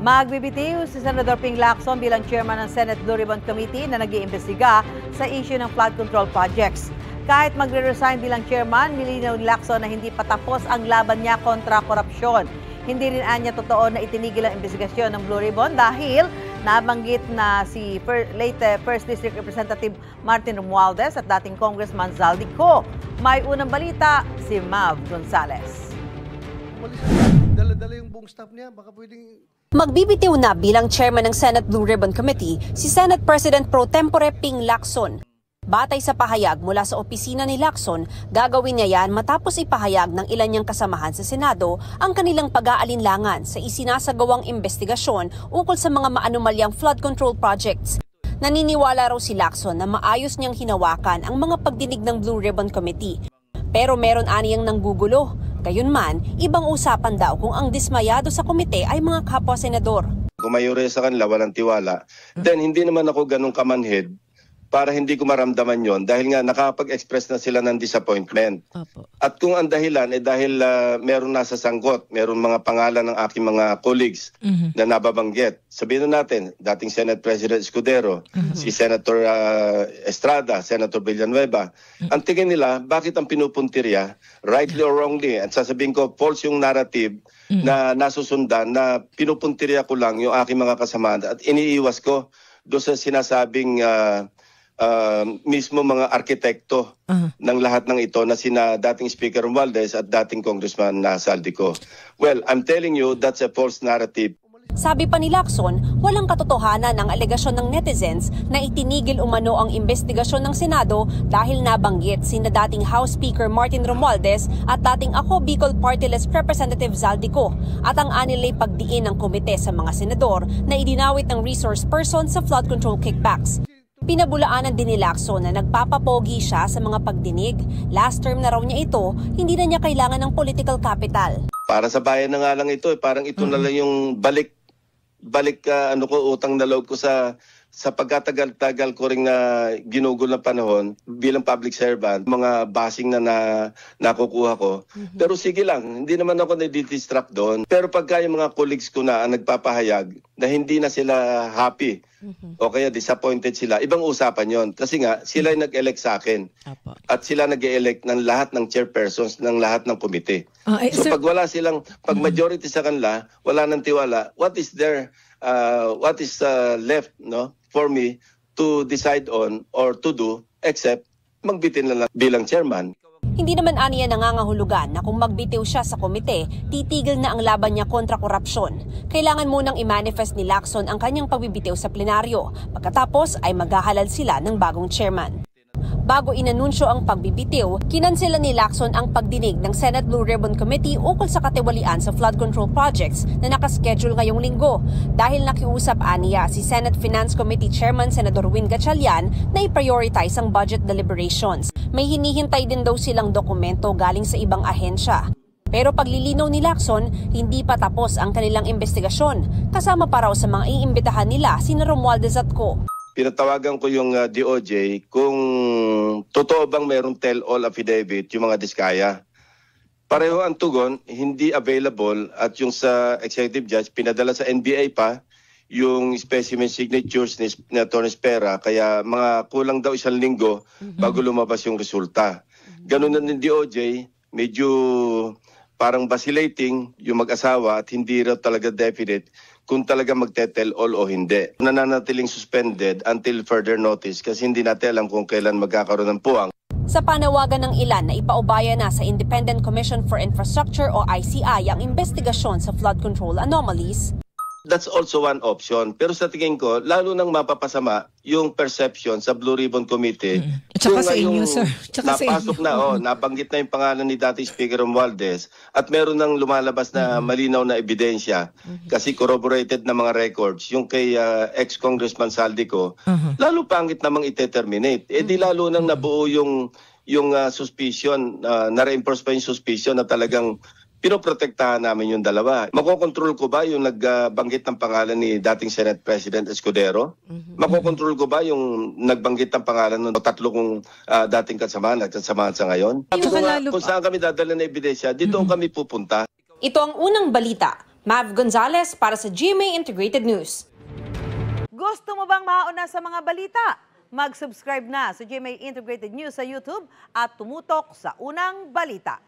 Magbibitiw si Senador Ping Lacson bilang chairman ng Senate Blue Ribbon Committee na nag-iimbestiga sa issue ng flood control projects. Kahit magre-resign bilang chairman, nilinaw ni Lacson na hindi patapos ang laban niya kontra korupsyon. Hindi rin anya totoo na itinigil ang investigasyon ng Blue Ribbon dahil nabanggit na si late First District Representative Martin Romualdez at dating Congressman Zaldico. May unang balita si Mav Gonzales. Dala-dala yung buong staff niya, baka pwedeng... Magbibitiw na bilang chairman ng Senate Blue Ribbon Committee si Senate President Pro Tempore Ping Lacson. Batay sa pahayag mula sa opisina ni Lacson, gagawin niya yan matapos ipahayag ng ilan niyang kasamahan sa Senado ang kanilang pag-aalinlangan sa isinasagawang investigasyon ukol sa mga maanumalyang flood control projects. Naniniwala raw si Lacson na maayos niyang hinawakan ang mga pagdinig ng Blue Ribbon Committee. Pero meron aniyang nanggugulo. Gayunman, ibang usapan daw kung ang dismayado sa komite ay mga kapwa-senador. Kung mayroon sa kanila walang tiwala, then hindi naman ako ganun kamanhid para hindi ko maramdaman yon dahil nga nakapag-express na sila ng disappointment. Opo. At kung ang dahilan ay dahil meron nasa sangkot, meron mga pangalan ng aking mga colleagues na nababanggit. Sabihin natin, dating Senate President Escudero, si Senator Estrada, Senator Villanueva. Ang tingin nila, bakit ang pinupuntirya, rightly or wrongly, at sasabihin ko, false yung narrative na nasusundan na pinupuntirya ko lang yung aking mga kasamahan at iniiwas ko doon sa sinasabing mismo mga arkitekto ng lahat ng ito na sina dating Speaker Romualdez at dating Congressman Zaldico. Well, I'm telling you, that's a false narrative. Sabi pa ni Lacson, walang katotohanan ng alegasyon ng netizens na itinigil umano ang investigasyon ng Senado dahil nabanggit sina dating House Speaker Martin Romualdez at dating Ako Bicol Party List Representative Zaldico at ang anilay pagdiin ng komite sa mga senador na idinawit ng resource person sa flood control kickbacks. Pinabulaanan din ni Lacson na nagpapapogi siya sa mga pagdinig. Last term na raw niya ito, hindi na niya kailangan ng political capital. Para sa bayan na nga lang ito, parang ito na lang yung balik utang na loob ko sa pagkatagal-tagal ko ring na ginugol na panahon bilang public servant, mga basing na nakukuha ko. Pero sige lang, hindi naman ako na-distract doon. Pero pagka yung mga colleagues ko na ang nagpapahayag na hindi na sila happy o kaya disappointed sila, ibang usapan yon. Kasi nga, sila yung nag-elect sa akin. At sila nag-elect ng lahat ng chairpersons ng lahat ng komite. So pag wala silang, pag majority sa kanila, wala nang tiwala, what is left for me to decide on or to do except magbitin lang bilang chairman. Hindi naman aniya nangangahulugan na kung magbitiw siya sa komite, titigil na ang laban niya kontra korupsyon. Kailangan munang i-manifest ni Lacson ang kanyang pagbibitiw sa plenaryo. Pagkatapos ay maghahalal sila ng bagong chairman. Bago inanunsyo ang pagbibitiw, kinansela ni Lacson ang pagdinig ng Senate Blue Ribbon Committee ukol sa katiwalian sa flood control projects na nakaschedule ngayong linggo dahil nakiusap aniya si Senate Finance Committee Chairman Senador Win Gatchalian na i-prioritize ang budget deliberations. May hinihintay din daw silang dokumento galing sa ibang ahensya. Pero paglilinaw ni Lacson, hindi pa tapos ang kanilang investigasyon. Kasama pa raw sa mga iimbitahan nila sina Romualdez at Co. Pinatawagan ko yung DOJ kung totoo bang merong tell-all affidavit yung mga diskaya. Pareho ang tugon, hindi available at yung sa executive judge pinadala sa NBI pa yung specimen signatures ni Atty. Spera kaya mga kulang daw 1 linggo bago lumabas yung resulta. Ganun na ng DOJ, medyo parang vacillating yung mag-asawa at hindi raw talaga definite kung talaga magte-tell all o hindi. Nananatiling suspended until further notice kasi hindi natin alam kung kailan magkakaroon ng puwang. Sa panawagan ng ilan na ipaubaya na sa Independent Commission for Infrastructure o ICI ang investigasyon sa flood control anomalies, that's also one option. Pero sa tingin ko, lalo nang mapapasama yung perception sa Blue Ribbon Committee. Tsaka sa inyo, sir. Tsaka napasok na, nabanggit na yung pangalan ni dating Speaker Romualdez at meron nang lumalabas na malinaw na ebidensya kasi corroborated na mga records yung kay ex-Congressman Zaldico. Lalo pangit namang ite-terminate. Eh di lalo nang nabuo yung suspicion, na-reinforce pa yung suspicion na talagang pinoprotektahan namin yung dalawa. Makokontrol ko ba yung nagbanggit ng pangalan ni dating Senate President Escudero? Makokontrol ko ba yung nagbanggit ng pangalan ng 3 kong dating kasamahan at kasamahan sa ngayon? Kung saan kami dadala na ebidensya, dito kami pupunta. ito ang unang balita Mav Gonzalez para sa GMA Integrated News. Gusto mo bang mauna sa mga balita? Mag-subscribe na sa GMA Integrated News sa YouTube at tumutok sa unang balita.